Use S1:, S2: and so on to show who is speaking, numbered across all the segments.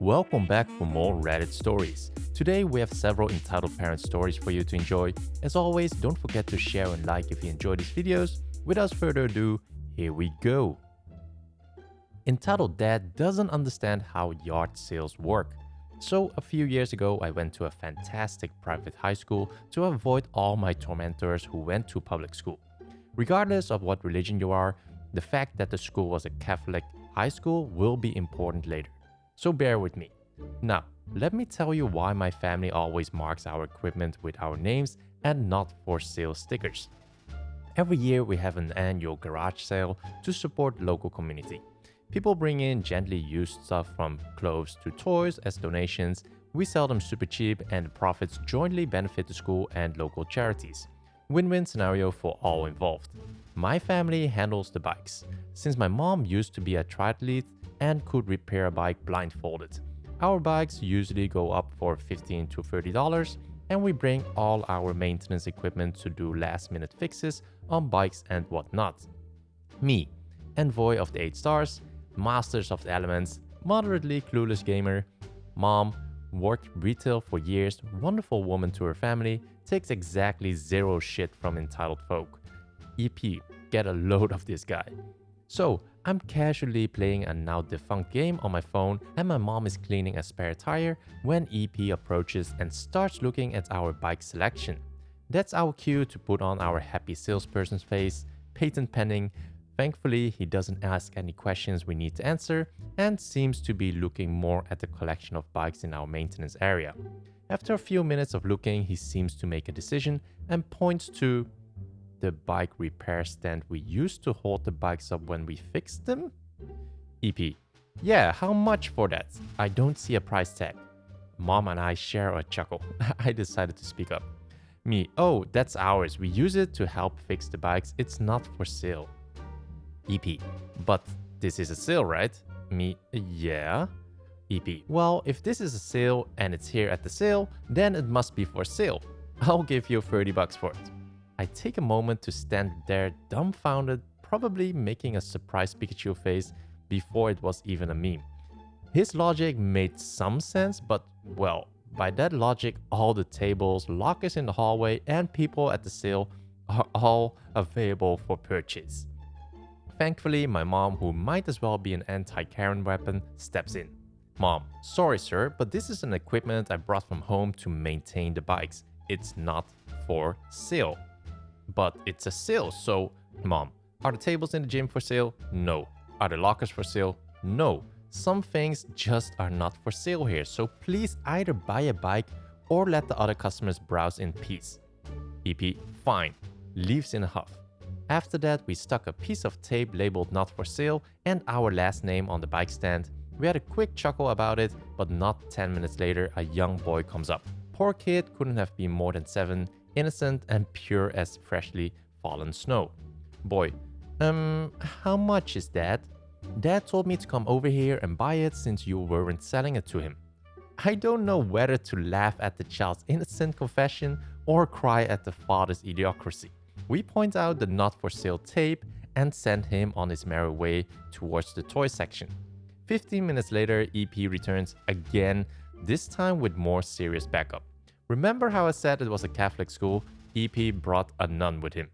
S1: Welcome back for more Reddit stories. Today we have several entitled parent stories for you to enjoy. As always, don't forget to share and like if you enjoy these videos. Without further ado, here we go. Entitled dad doesn't understand how yard sales work. So a few years ago, I went to a fantastic private high school to avoid all my tormentors who went to public school. Regardless of what religion you are, the fact that the school was a Catholic high school will be important later. So bear with me. Now, let me tell you why my family always marks our equipment with our names and not for sale stickers. Every year we have an annual garage sale to support local community. People bring in gently used stuff from clothes to toys as donations. We sell them super cheap and the profits jointly benefit the school and local charities. Win-win scenario for all involved. My family handles the bikes. Since my mom used to be a triathlete and could repair a bike blindfolded, our bikes usually go up for $15 to $30 and we bring all our maintenance equipment to do last-minute fixes on bikes and whatnot. Me, envoy of the 8 stars, masters of the elements, moderately clueless gamer. Mom, worked retail for years, wonderful woman to her family, takes exactly zero shit from entitled folk. EP, get a load of this guy. So, I'm casually playing a now defunct game on my phone and my mom is cleaning a spare tire when EP approaches and starts looking at our bike selection. That's our cue to put on our happy salesperson's face, patent pending. Thankfully, he doesn't ask any questions we need to answer and seems to be looking more at the collection of bikes in our maintenance area. After a few minutes of looking, he seems to make a decision and points to the bike repair stand we used to hold the bikes up when we fixed them? EP, yeah, how much for that? I don't see a price tag. Mom and I share a chuckle. I decided to speak up. Me, oh, that's ours. We use it to help fix the bikes. It's not for sale. EP, but this is a sale, right? Me, yeah. EP, well, if this is a sale and it's here at the sale, then it must be for sale. I'll give you $30 for it. I take a moment to stand there dumbfounded, probably making a surprised Pikachu face before it was even a meme. His logic made some sense, but well, by that logic, all the tables, lockers in the hallway, and people at the sale are all available for purchase. Thankfully, my mom, who might as well be an anti-Karen weapon, steps in. Mom, sorry sir, but this is an equipment I brought from home to maintain the bikes. It's not for sale. But it's a sale, so... Mom, are the tables in the gym for sale? No. Are the lockers for sale? No. Some things just are not for sale here, so please either buy a bike or let the other customers browse in peace. EP, fine. Leaves in a huff. After that, we stuck a piece of tape labeled not for sale and our last name on the bike stand. We had a quick chuckle about it, but not 10 minutes later, a young boy comes up. Poor kid couldn't have been more than 7, innocent and pure as freshly fallen snow. Boy, how much is that? Dad told me to come over here and buy it since you weren't selling it to him. I don't know whether to laugh at the child's innocent confession or cry at the father's idiocracy. We point out the not for sale tape and send him on his merry way towards the toy section. 15 minutes later, EP returns again, this time with more serious backup. Remember how I said it was a Catholic school? EP brought a nun with him.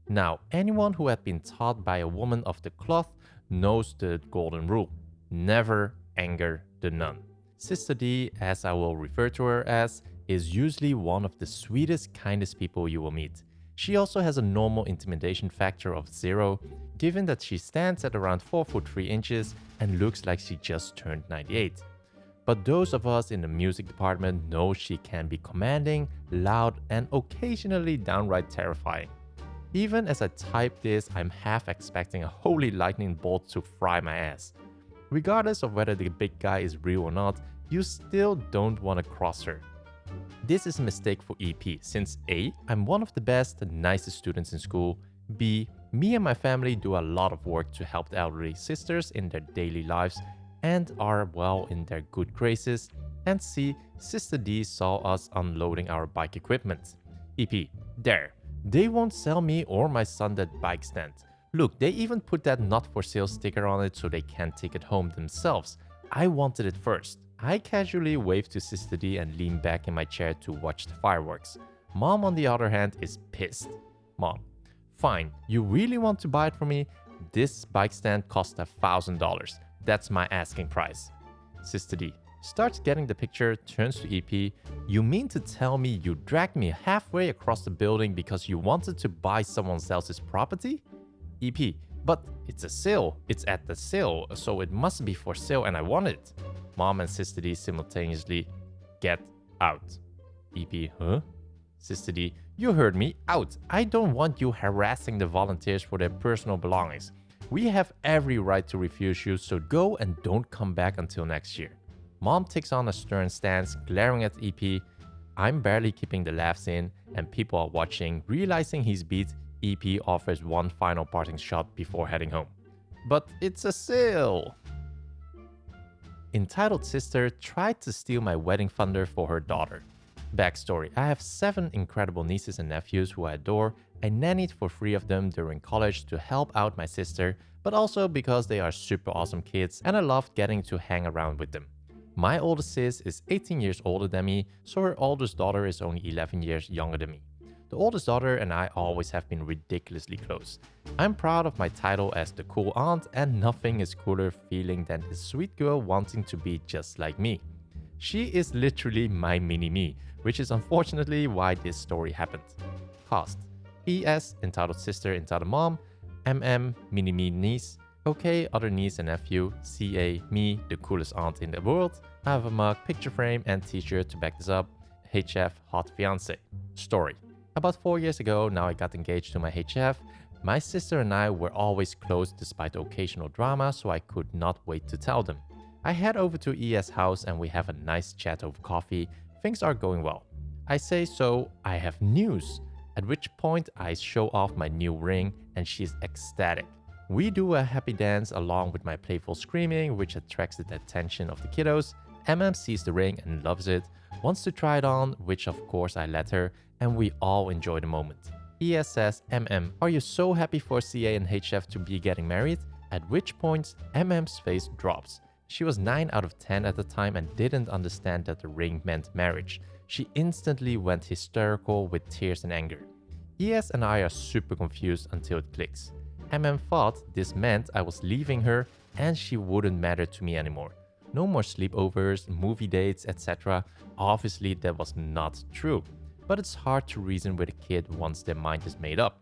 S1: Now, anyone who had been taught by a woman of the cloth knows the golden rule. Never anger the nun. Sister D, as I will refer to her as, is usually one of the sweetest, kindest people you will meet. She also has a normal intimidation factor of 0, given that she stands at around 4 foot 3 inches and looks like she just turned 98. But those of us in the music department know she can be commanding, loud, and occasionally downright terrifying. Even as I type this, I'm half expecting a holy lightning bolt to fry my ass. Regardless of whether the big guy is real or not, you still don't want to cross her. This is a mistake for EP, since A, I'm one of the best and nicest students in school, B, me and my family do a lot of work to help the elderly sisters in their daily lives and are well in their good graces, and C, Sister D saw us unloading our bike equipment. EP, there, they won't sell me or my son that bike stand. Look, they even put that not for sale sticker on it so they can't take it home themselves. I wanted it first. I casually wave to Sister D and lean back in my chair to watch the fireworks. Mom, on the other hand, is pissed. Mom: fine, you really want to buy it for me? This bike stand cost $1,000. That's my asking price. Sister D starts getting the picture, turns to EP. You mean to tell me you dragged me halfway across the building because you wanted to buy someone else's property? EP: but it's a sale. It's at the sale, so it must be for sale and I want it. Mom and Sister D simultaneously: get out. EP: huh? Sister D: you heard me, out. I don't want you harassing the volunteers for their personal belongings. We have every right to refuse you, so go and don't come back until next year. Mom takes on a stern stance, glaring at EP. I'm barely keeping the laughs in, and people are watching. Realizing he's beat, EP offers one final parting shot before heading home. But it's a sale! Entitled sister tried to steal my wedding thunder for her daughter. Backstory: I have 7 incredible nieces and nephews who I adore. I nannied for 3 of them during college to help out my sister, but also because they are super awesome kids and I loved getting to hang around with them. My oldest sis is 18 years older than me, so her oldest daughter is only 11 years younger than me. The oldest daughter and I always have been ridiculously close. I'm proud of my title as the cool aunt, and nothing is cooler feeling than the sweet girl wanting to be just like me. She is literally my mini-me, which is unfortunately why this story happened. Cost: ES, entitled sister, entitled mom. MM, mini-me niece. OK, other niece and nephew. CA, me, the coolest aunt in the world. I have a mug, picture frame, and t-shirt to back this up. HF, hot fiance. Story: about 4 years ago, now I got engaged to my HF. My sister and I were always close despite occasional drama, so I could not wait to tell them. I head over to ES' house and we have a nice chat over coffee. Things are going well. I say, so I have news. At which point I show off my new ring and she's ecstatic. We do a happy dance along with my playful screaming, which attracts the attention of the kiddos. MM sees the ring and loves it, wants to try it on, which of course I let her, and we all enjoy the moment. ES says, MM, are you so happy for CA and HF to be getting married? At which point MM's face drops. She was 9 out of 10 at the time and didn't understand that the ring meant marriage. She instantly went hysterical with tears and anger. ES and I are super confused until it clicks. MM thought this meant I was leaving her and she wouldn't matter to me anymore. No more sleepovers, movie dates, etc. Obviously that was not true. But it's hard to reason with a kid once their mind is made up.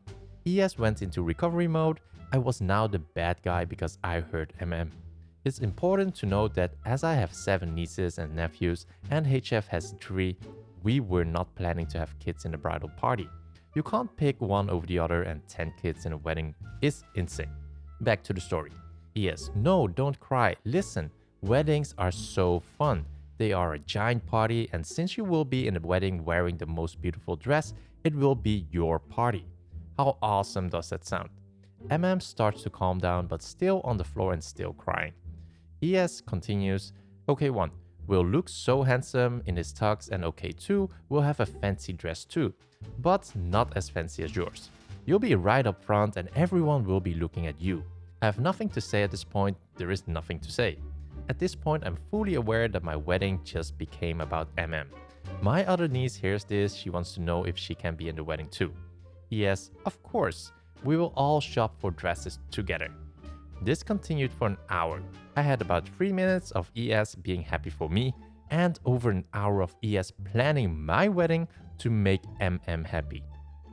S1: ES went into recovery mode. I was now the bad guy because I hurt MM. It's important to note that as I have 7 nieces and nephews and HF has 3, we were not planning to have kids in the bridal party. You can't pick one over the other, and 10 kids in a wedding is insane. Back to the story. ES: no, don't cry. Listen, weddings are so fun. They are a giant party, and since you will be in a wedding wearing the most beautiful dress, it will be your party. How awesome does that sound? MM starts to calm down, but still on the floor and still crying. ES continues, OK 1, will look so handsome in his tux, and OK 2, will have a fancy dress too, but not as fancy as yours. You'll be right up front and everyone will be looking at you. I have nothing to say at this point, there is nothing to say. At this point, I'm fully aware that my wedding just became about MM. My other niece hears this, she wants to know if she can be in the wedding too. ES: of course, we will all shop for dresses together. This continued for an hour. I had about 3 minutes of ES being happy for me and over an hour of ES planning my wedding to make MM happy.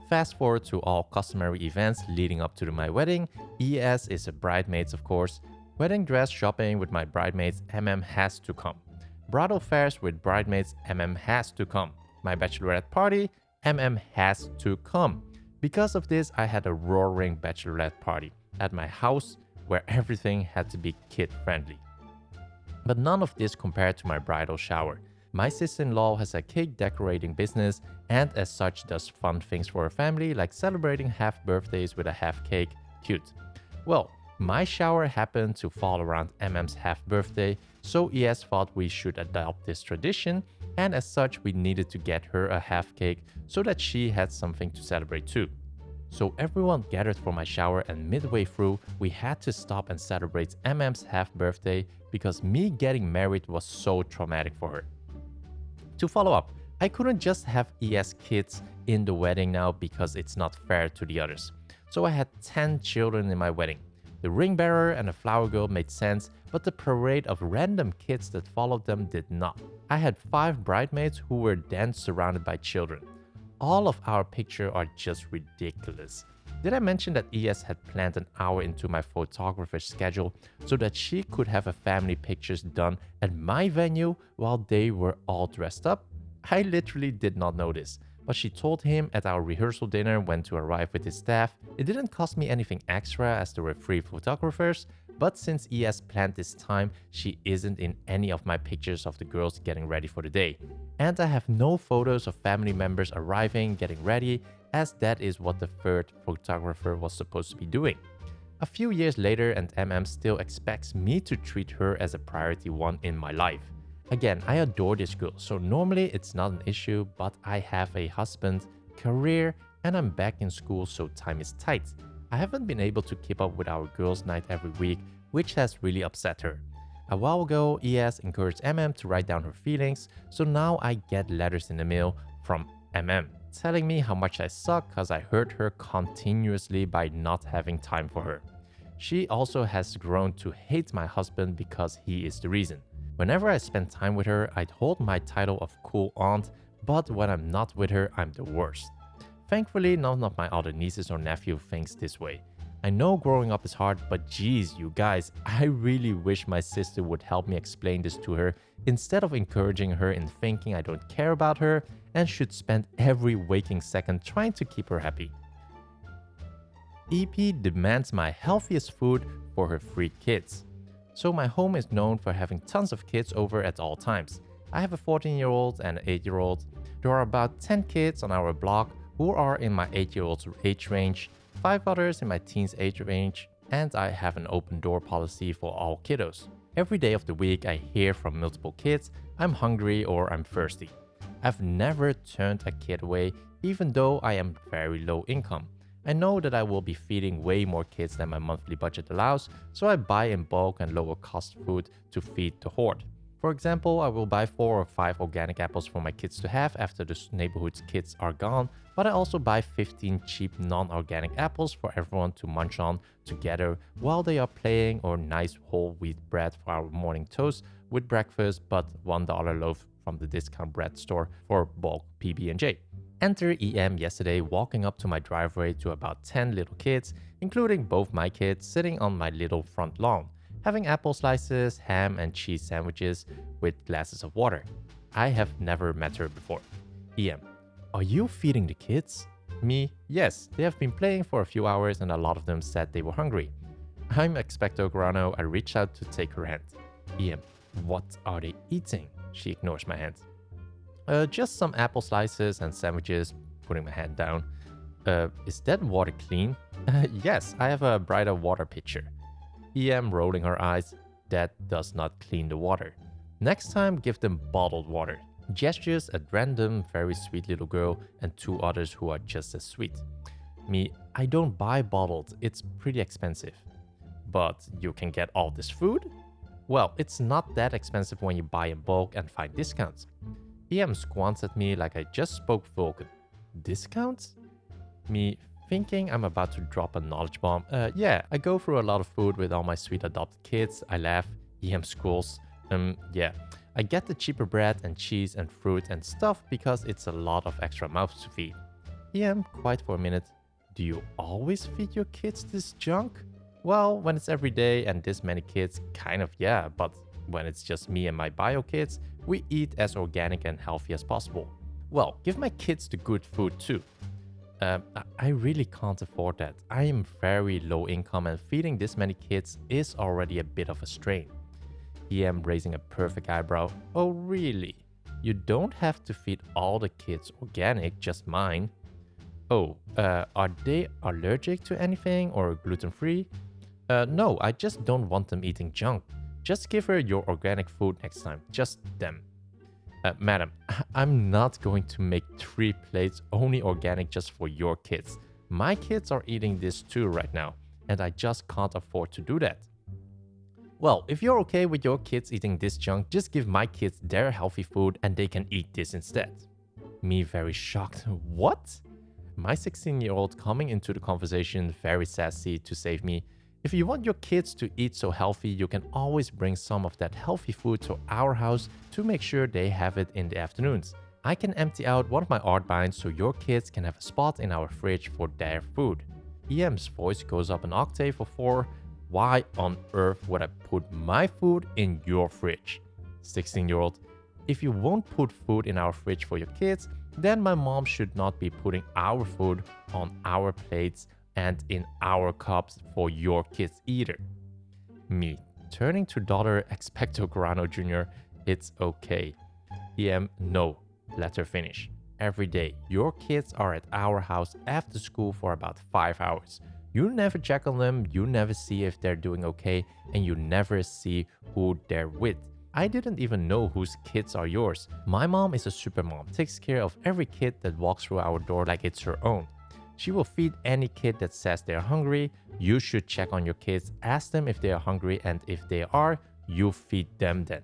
S1: Fast forward to all customary events leading up to my wedding. ES is a bridesmaid, of course. Wedding dress shopping with my bridesmaids, MM has to come. Bridal fairs with bridesmaids, MM has to come. My bachelorette party, MM has to come. Because of this, I had a roaring bachelorette party at my house where everything had to be kid-friendly. But none of this compared to my bridal shower. My sister-in-law has a cake decorating business and as such does fun things for her family like celebrating half birthdays with a half cake. Cute. Well, my shower happened to fall around MM's half birthday, so ES thought we should adopt this tradition, and as such we needed to get her a half cake so that she had something to celebrate too. So everyone gathered for my shower, and midway through we had to stop and celebrate MM's half birthday because me getting married was so traumatic for her. To follow up, I couldn't just have ES kids in the wedding now because it's not fair to the others. So I had 10 children in my wedding. The ring bearer and the flower girl made sense, but the parade of random kids that followed them did not. I had 5 bridesmaids who were then surrounded by children. All of our pictures are just ridiculous. Did I mention that ES had planned an hour into my photographer's schedule so that she could have a family pictures done at my venue while they were all dressed up? I literally did not know this, but she told him at our rehearsal dinner when to arrive with his staff. It didn't cost me anything extra as there were free photographers, but since ES planned this time, she isn't in any of my pictures of the girls getting ready for the day. And I have no photos of family members arriving, getting ready, as that is what the third photographer was supposed to be doing. A few years later, and MM still expects me to treat her as a priority one in my life. Again, I adore this girl, so normally it's not an issue, but I have a husband, career, and I'm back in school, so time is tight. I haven't been able to keep up with our girls' night every week, which has really upset her. A while ago, ES encouraged MM to write down her feelings, so now I get letters in the mail from MM telling me how much I suck because I hurt her continuously by not having time for her. She also has grown to hate my husband because he is the reason. Whenever I spend time with her, I'd hold my title of cool aunt, but when I'm not with her, I'm the worst. Thankfully, none of my other nieces or nephew thinks this way. I know growing up is hard, but geez, you guys, I really wish my sister would help me explain this to her instead of encouraging her in thinking I don't care about her and should spend every waking second trying to keep her happy. EP demands my healthiest food for her 3 kids. So my home is known for having tons of kids over at all times. I have a 14-year-old and an 8-year-old. There are about 10 kids on our block who are in my 8-year-old's age range, 5 others in my teens age range, and I have an open door policy for all kiddos. Every day of the week I hear from multiple kids, I'm hungry or I'm thirsty. I've never turned a kid away, even though I am very low income. I know that I will be feeding way more kids than my monthly budget allows, so I buy in bulk and lower cost food to feed the horde. For example, I will buy 4 or 5 organic apples for my kids to have after the neighborhood's kids are gone, but I also buy 15 cheap non-organic apples for everyone to munch on together while they are playing, or nice whole wheat bread for our morning toast with breakfast, but $1 loaf from the discount bread store for bulk PB&J. Enter EM yesterday walking up to my driveway to about 10 little kids, including both my kids, sitting on my little front lawn, having apple slices, ham and cheese sandwiches with glasses of water. I have never met her before. EM: are you feeding the kids? Me: yes, they have been playing for a few hours and a lot of them said they were hungry. I'm expecto grano. I reach out to take her hand. EM: what are they eating? She ignores my hand. Just some apple slices and sandwiches, putting my hand down. Is that water clean? Yes, I have a brighter water pitcher. EM rolling her eyes. That does not clean the water. Next time, give them bottled water. Gestures at random, very sweet little girl and 2 others who are just as sweet. Me: I don't buy bottled, it's pretty expensive. But you can get all this food? Well, it's not that expensive when you buy in bulk and find discounts. EM squints at me like I just spoke Vulcan. Discounts? Me thinking I'm about to drop a knowledge bomb. Yeah, I go through a lot of food with all my sweet adopted kids. I laugh. EM schools. Yeah. I get the cheaper bread and cheese and fruit and stuff because it's a lot of extra mouths to feed. EM, quiet for a minute. Do you always feed your kids this junk? Well, when it's every day and this many kids, kind of yeah, but when it's just me and my bio kids, we eat as organic and healthy as possible. Well, give my kids the good food too. I really can't afford that. I am very low income and feeding this many kids is already a bit of a strain. EM raising a perfect eyebrow. Oh really? You don't have to feed all the kids organic, just mine. Oh, are they allergic to anything or gluten-free? No, I just don't want them eating junk. Just give her your organic food next time, just them. Madam, I'm not going to make 3 plates only organic just for your kids. My kids are eating this too right now, and I just can't afford to do that. Well, if you're okay with your kids eating this junk, just give my kids their healthy food and they can eat this instead. Me very shocked. What? My 16-year-old coming into the conversation very sassy to save me. If you want your kids to eat so healthy, you can always bring some of that healthy food to our house to make sure they have it in the afternoons. I can empty out one of my art binds so your kids can have a spot in our fridge for their food. EM's voice goes up an octave of 4. Why on earth would I put my food in your fridge? 16-year-old, if you won't put food in our fridge for your kids, then my mom should not be putting our food on our plates and in our cups for your kids either. Me, turning to daughter Expecto Grano Jr., it's okay. EM, no, let her finish. Every day, your kids are at our house after school for about 5 hours. You never check on them, you never see if they're doing okay, and you never see who they're with. I didn't even know whose kids are yours. My mom is a super mom, takes care of every kid that walks through our door like it's her own. She will feed any kid that says they're hungry. You should check on your kids, ask them if they are hungry, and if they are, you feed them then.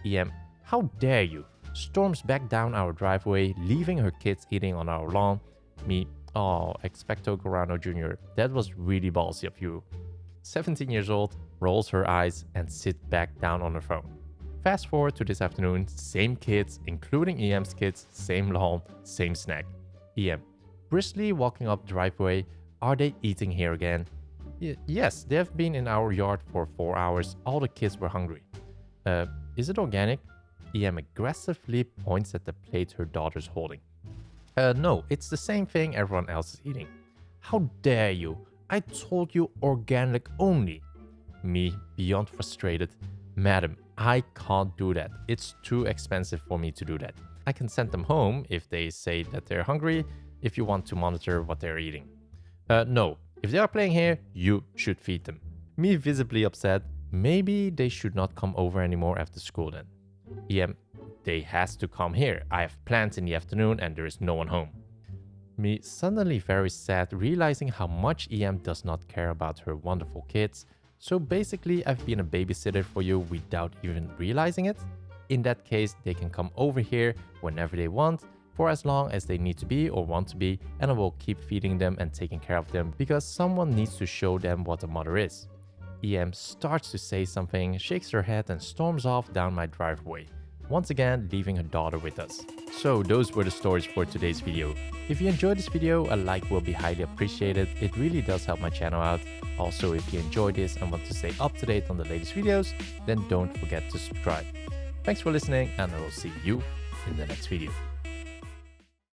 S1: EM, how dare you? Storms back down our driveway, leaving her kids eating on our lawn. Me, oh, Expecto Grano Jr., that was really ballsy of you. 17 years old, rolls her eyes and sits back down on her phone. Fast forward to this afternoon, same kids, including EM's kids, same lawn, same snack. EM, briskly walking up the driveway, are they eating here again? Yes, they have been in our yard for 4 hours, all the kids were hungry. Is it organic? EM aggressively points at the plate her daughter's holding. No, it's the same thing everyone else is eating. How dare you? I told you organic only. Me, beyond frustrated. Madam, I can't do that. It's too expensive for me to do that. I can send them home if they say that they're hungry, if you want to monitor what they're eating. No, if they are playing here, you should feed them. Me visibly upset. Maybe they should not come over anymore after school then. EM, they has to come here. I have plans in the afternoon and there is no one home. Me suddenly very sad, realizing how much EM does not care about her wonderful kids. So basically, I've been a babysitter for you without even realizing it. In that case, they can come over here whenever they want, for as long as they need to be or want to be, and I will keep feeding them and taking care of them because someone needs to show them what a mother is. EM starts to say something, shakes her head and storms off down my driveway, once again leaving her daughter with us. So those were the stories for today's video. If you enjoyed this video, a like will be highly appreciated. It really does help my channel out. Also, if you enjoyed this and want to stay up to date on the latest videos, then don't forget to subscribe. Thanks for listening and I will see you in the next video.